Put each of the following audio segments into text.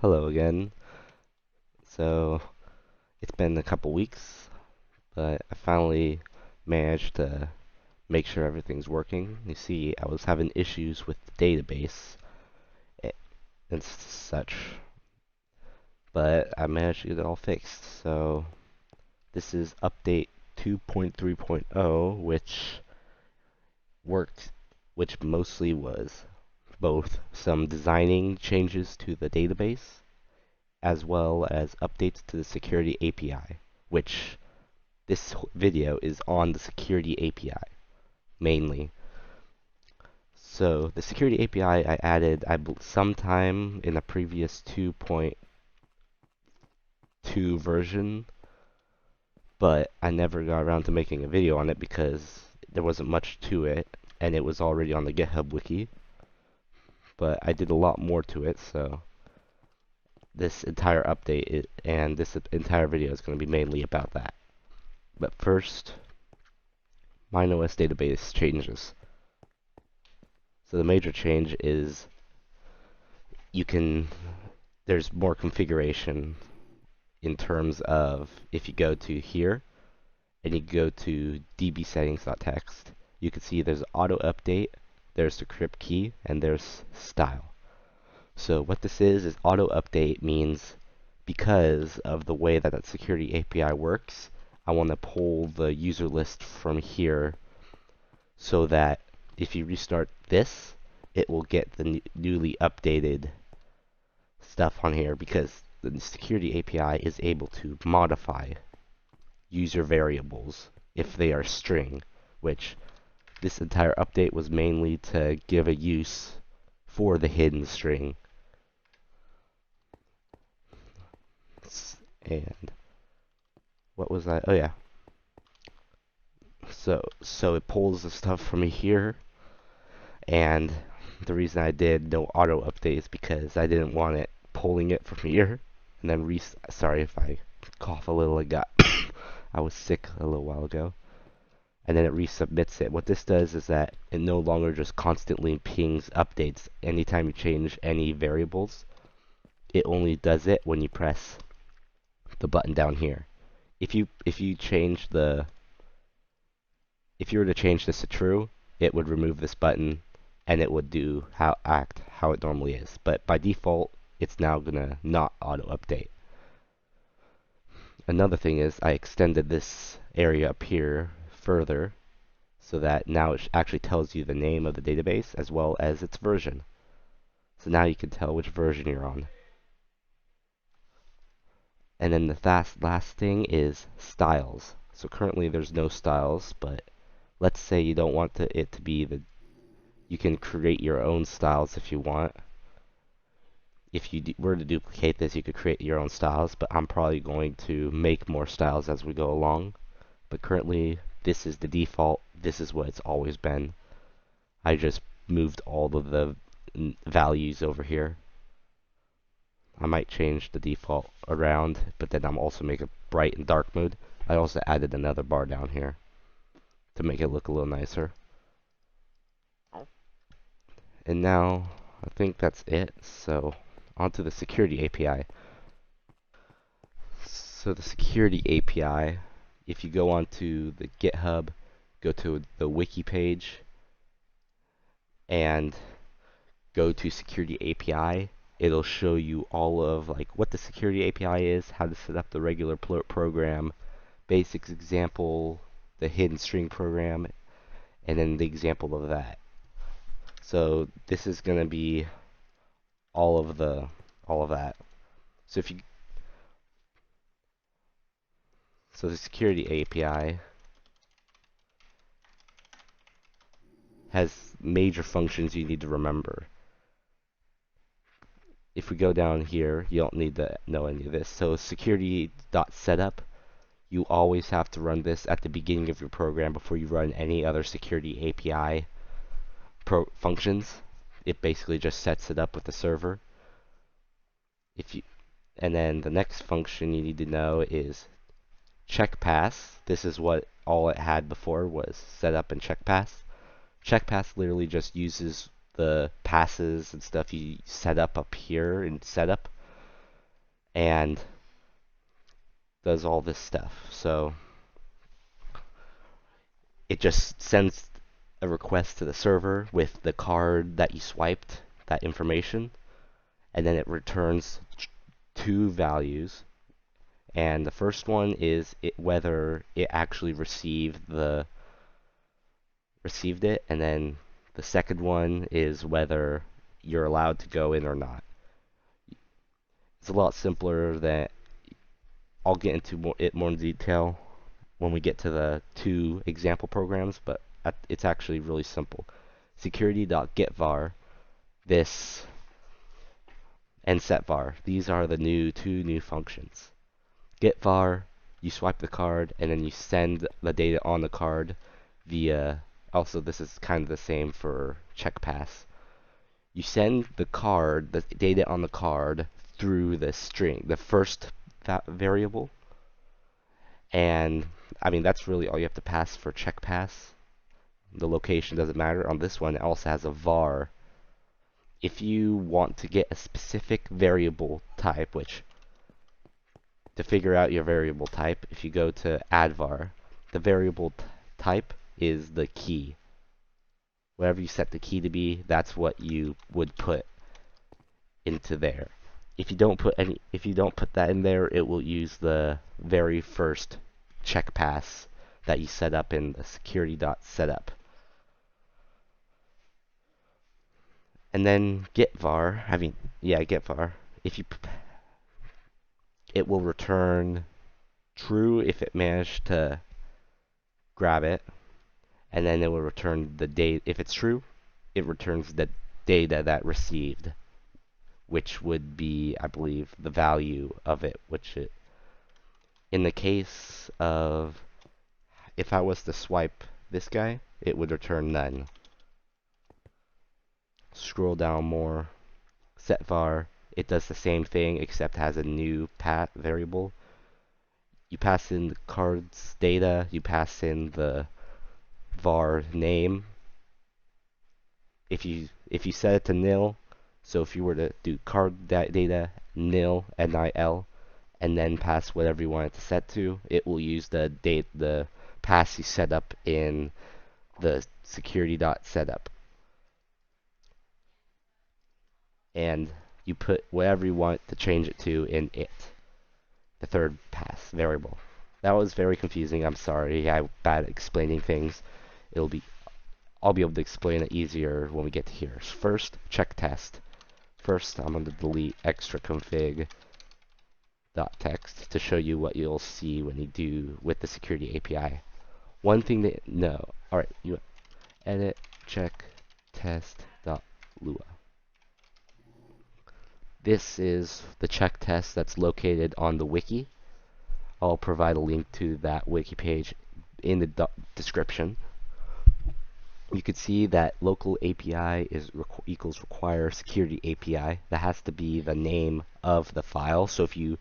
Hello again. So, it's been a couple weeks, but I finally managed to make sure everything's working. You see, I was having issues with the database a- and such, but I managed to get it all fixed. So, this is update 2.3.0, worked, which mostly was both some designing changes to the database as well as updates to the security API, which this video is on the security API mainly. So the security API I added sometime in a previous 2.2 version, but I never got around to making a video on it because there wasn't much to it and it was already on the GitHub wiki. But I did a lot more to it, so this entire and this entire video is going to be mainly about that. But first, MineOS database changes. So the major change is you can there's more configuration in terms of if you go to here and you go to dbsettings.txt, you can see there's auto update, there's the crypt key, and there's style. So what this is auto update means because of the way that security API works, I want to pull the user list from here so that if you restart this, it will get the newly updated stuff on here because the security API is able to modify user variables if they are string, which this entire update was mainly to give a use for the hidden string. And what was that? Oh yeah. So it pulls the stuff from here, and the reason I did no auto update is because I didn't want it pulling it from here and then sorry if I cough a little. I was sick a little while ago. And then it resubmits it. What this does is that it no longer just constantly pings updates anytime you change any variables. It only does it when you press the button down here. If you were to change this to true, it would remove this button and it would act how it normally is. But by default, it's now gonna not auto update. Another thing is I extended this area up here further so that now it actually tells you the name of the database as well as its version. So now you can tell which version you're on. And then the last thing is styles. So currently there's no styles, but let's say you don't want it to be you can create your own styles if you want. If you were to duplicate this, you could create your own styles, but I'm probably going to make more styles as we go along. But currently, this is the default. This is what it's always been. I just moved all of the values over here. I might change the default around, but then I'm also make it bright and dark mode. I also added another bar down here to make it look a little nicer. And now, I think that's it. So, onto the security API. So the security API, if you go onto the GitHub, go to the wiki page, and go to security API, it'll show you all of what the security API is, how to set up the regular program, basics example, the hidden string program, and then the example of that. So this is going to be all of that. So the security API has major functions you need to remember. If we go down here, you don't need to know any of this. So security.setup, you always have to run this at the beginning of your program before you run any other security API functions. It basically just sets it up with the server. And then the next function you need to know is check pass. This is what all it had before was set up in check pass. Check pass literally just uses the passes and stuff you set up here in setup and does all this stuff. So it just sends a request to the server with the card that you swiped, that information, and then it returns two values. And the first one is whether it actually received it, and then the second one is whether you're allowed to go in or not. It's a lot simpler than I'll get into it more in detail when we get to the two example programs, but it's actually really simple. Security.getVar, this, and setVar. These are the two new functions. GetVar, you swipe the card, and then you send the data on the card via, also this is kind of the same for CheckPass. You send the card, the data on the card, through the string, the first variable, and I mean that's really all you have to pass for CheckPass. The location doesn't matter. On this one, it also has a var. If you want to get a specific variable type, which to figure out your variable type, if you go to addVar, the variable type is the key. Whatever you set the key to be, that's what you would put into there. If you don't put that in there, it will use the very first CheckPass that you set up in the security.setup. And then getVar, getVar, it will return true if it managed to grab it, and then it will return the data. If it's true, it returns the data that received, which would be, I believe, the value of it, in the case of, if I was to swipe this guy, it would return none. Scroll down more, setVar, it does the same thing except has a new path variable. You pass in the card's data, you pass in the var name. If you set it to nil, so if you were to do card data nil NIL, and then pass whatever you want it to set to, it will use the pass you set up in the security.setup. And you put whatever you want to change it to in it, the third pass variable. That was very confusing. I'm sorry. I'm bad at explaining things. I'll be able to explain it easier when we get to here. First, check test. First, I'm going to delete extra config.txt to show you what you'll see when you do with the security API. One thing to know. Alright, you edit check test.lua. This is the check test that's located on the wiki. I'll provide a link to that wiki page in the description. You can see that local API equals require security API. That has to be the name of the file. So if you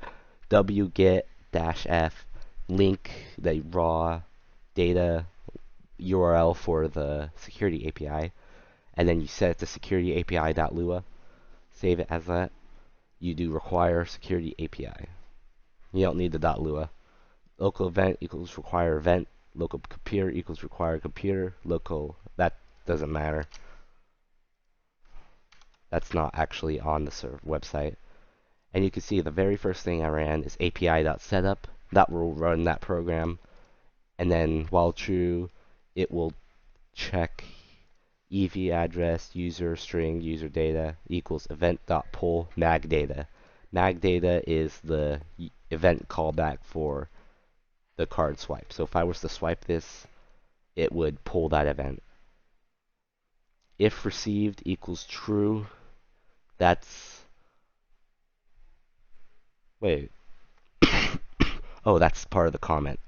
wget-f link the raw data URL for the security API, and then you set it to security API.lua, save it as that, you do require security API. You don't need the .lua. Local event equals require event. Local computer equals require computer. Local, that doesn't matter. That's not actually on the website. And you can see the very first thing I ran is api.setup. That will run that program. And then while true, it will check ev address, user string, user data equals event.pull mag data. Mag data is the event callback for the card swipe. So if I was to swipe this, it would pull that event. If received equals true, that's, wait, oh, that's part of the comment.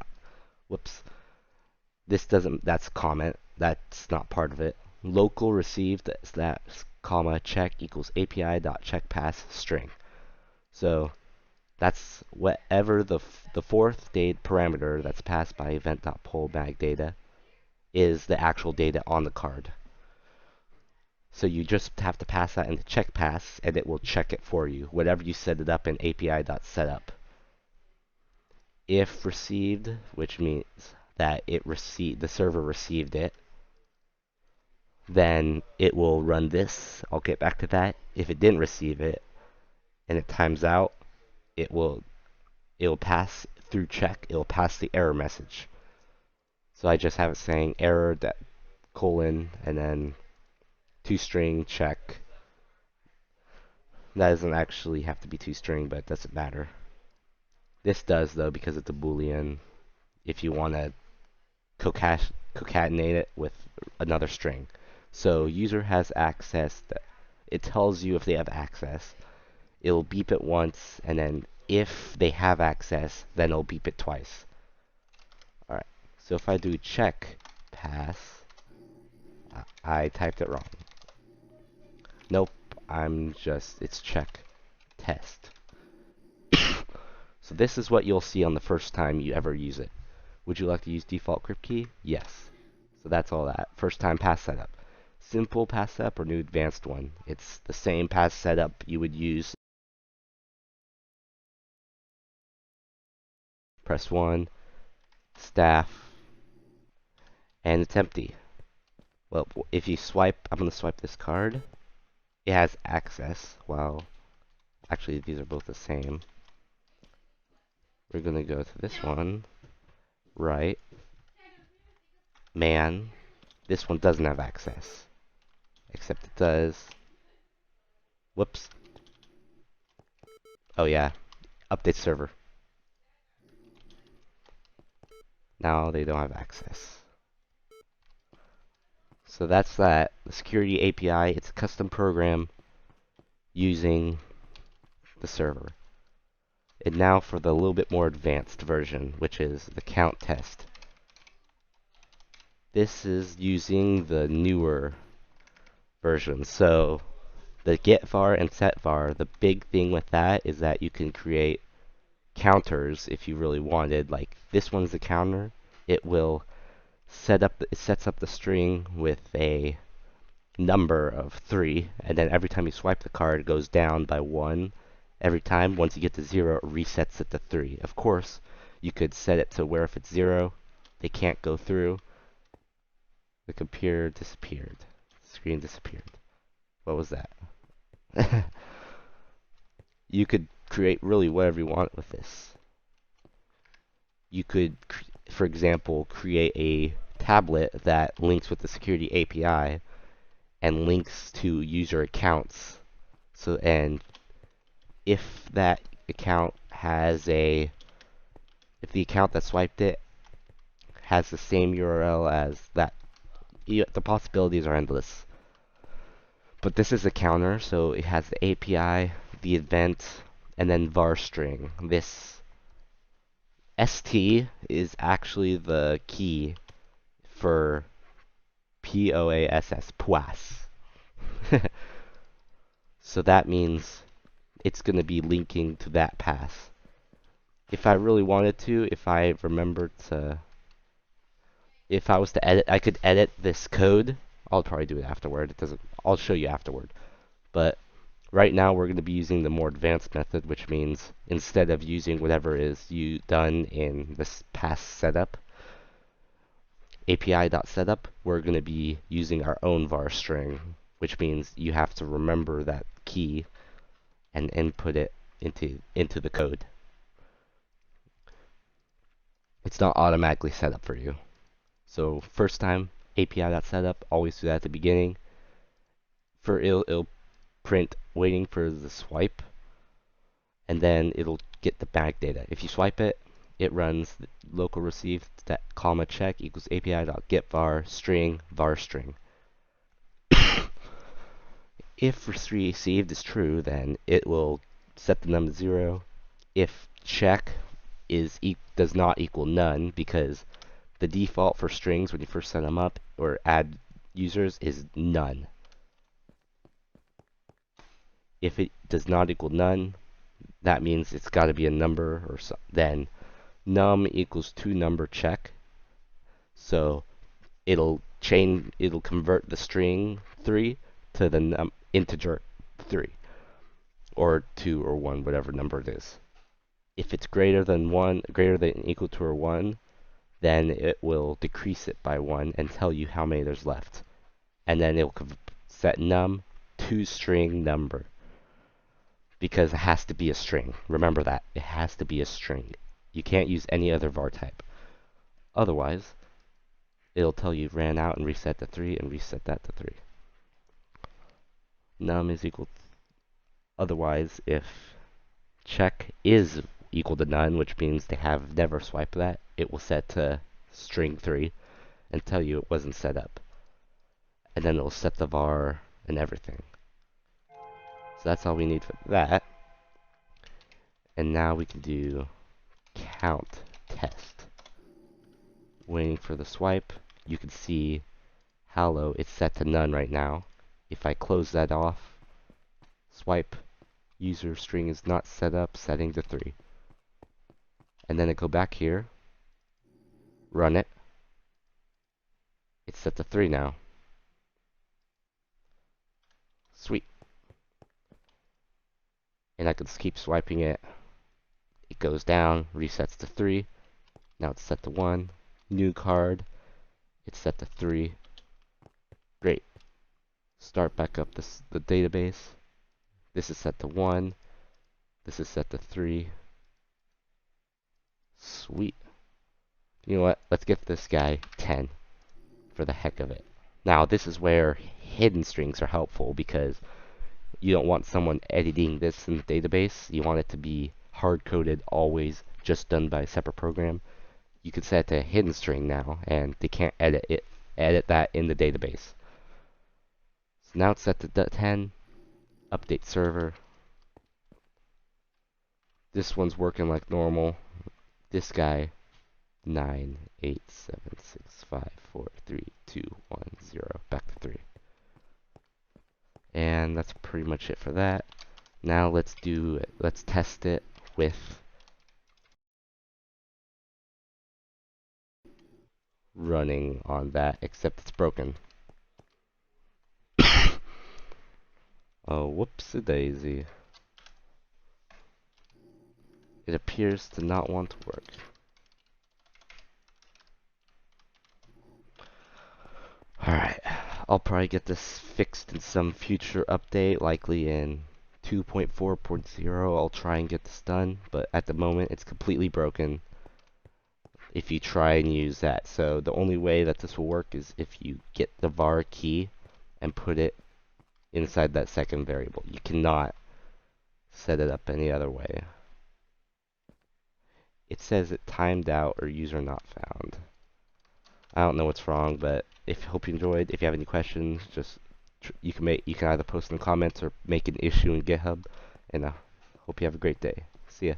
Whoops. That's comment. That's not part of it. Local received, that comma check equals api.checkPass string. So that's whatever the fourth data parameter that's passed by event.pull mag data is the actual data on the card. So you just have to pass that into check pass, and it will check it for you, whatever you set it up in API.setup. If received, which means that the server received it, then it will run this. I'll get back to that. If it didn't receive it and it times out, it'll pass through check. It'll pass the error message. So I just have it saying error that colon and then toString check. That doesn't actually have to be toString, but it doesn't matter. This does though because it's a Boolean. If you want to concatenate it with another string. So user has access. It tells you if they have access. It'll beep it once, and then if they have access, then it'll beep it twice. Alright, so if I do check pass, I typed it wrong. Nope, it's check test. So this is what you'll see on the first time you ever use it. Would you like to use default crypt key? Yes. So that's all that. First time pass setup. Simple pass setup or new advanced one. It's the same pass setup you would use. Press 1, staff, and it's empty. Well, if you swipe, I'm going to swipe this card. It has access. Well, actually these are both the same. We're going to go to this one. Right. Man. This one doesn't have access. Except it does. Whoops. Oh yeah. Update server. Now they don't have access. So that's that. The security API, it's a custom program using the server. And now for the little bit more advanced version, which is the count test. This is using the newer version. So the getVar and setVar, the big thing with that is that you can create counters if you really wanted. Like this one's the counter. It sets up the string with a number of 3, and then every time you swipe the card, it goes down by 1. Every time, once you get to 0, it resets it to 3. Of course, you could set it to where if it's 0, they can't go through. The computer disappeared. The screen disappeared. What was that? You could create really whatever you want with this. You could, for example, create a tablet that links with the security API and links to user accounts. So, and if that account has if the account that swiped it has the same URL as that, the possibilities are endless. But this is a counter, so it has the API, the event, and then var string. This ST is actually the key for POASS, POAS. So that means it's going to be linking to that pass. If I really wanted to, if I was to edit, I could edit this code. I'll probably do it afterward. I'll show you afterward. But right now we're going to be using the more advanced method, which means instead of using whatever is done in this pass setup, API.setup, we're going to be using our own var string, which means you have to remember that key and input it into the code. It's not automatically set up for you. So first time API.setup, always do that at the beginning. It'll print waiting for the swipe, and then it'll get the back data. If you swipe it, it runs local receive that comma check equals API.getVar string var string. If received is true, then it will set the number to 0. If check does not equal none, because the default for strings when you first set them up or add users is none. If it does not equal none, that means it's got to be a number, or then num equals toNumber check. So it'll convert the string 3 to the integer 3 or 2 or 1, whatever number it is. If it's greater than equal to or 1, then it will decrease it by 1 and tell you how many there's left. And then it'll set num to string number, because it has to be a string. Remember that. It has to be a string. You can't use any other var type. Otherwise, it'll tell you ran out and reset to 3 and reset that to 3. Num is equal to, otherwise, if check is equal to none, which means they have never swiped that, it will set to string 3 and tell you it wasn't set up. And then it'll set the var and everything. So that's all we need for that. And now we can do count test. Waiting for the swipe. You can see how low it's set to none right now. If I close that off, swipe, user string is not set up, setting to 3. And then I go back here, run it. It's set to 3 now. Sweet. And I can just keep swiping it. It goes down, resets to 3. Now it's set to 1. New card. It's set to 3. Great. Start back up the database. This is set to 1. This is set to 3. Sweet. You know what? Let's give this guy 10 for the heck of it. Now, this is where hidden strings are helpful, because you don't want someone editing this in the database. You want it to be hard-coded, always just done by a separate program. You can set it to a hidden string now, and they can't edit that in the database. So now it's set to 10. Update server. This one's working like normal. This guy, 9, 8, 7, 6, 5, 4, 3, 2, 1, 0, back to 3. And that's pretty much it for that. Now let's test it with running on that, except it's broken. Oh, whoopsie daisy. It appears to not want to work. Alright, I'll probably get this fixed in some future update, likely in 2.4.0. I'll try and get this done, but at the moment it's completely broken if you try and use that. So the only way that this will work is if you get the var key and put it inside that second variable. You cannot set it up any other way. It says it timed out or user not found. I don't know what's wrong, but hope you enjoyed. If you have any questions, just you can either post in the comments or make an issue in GitHub. And hope you have a great day. See ya.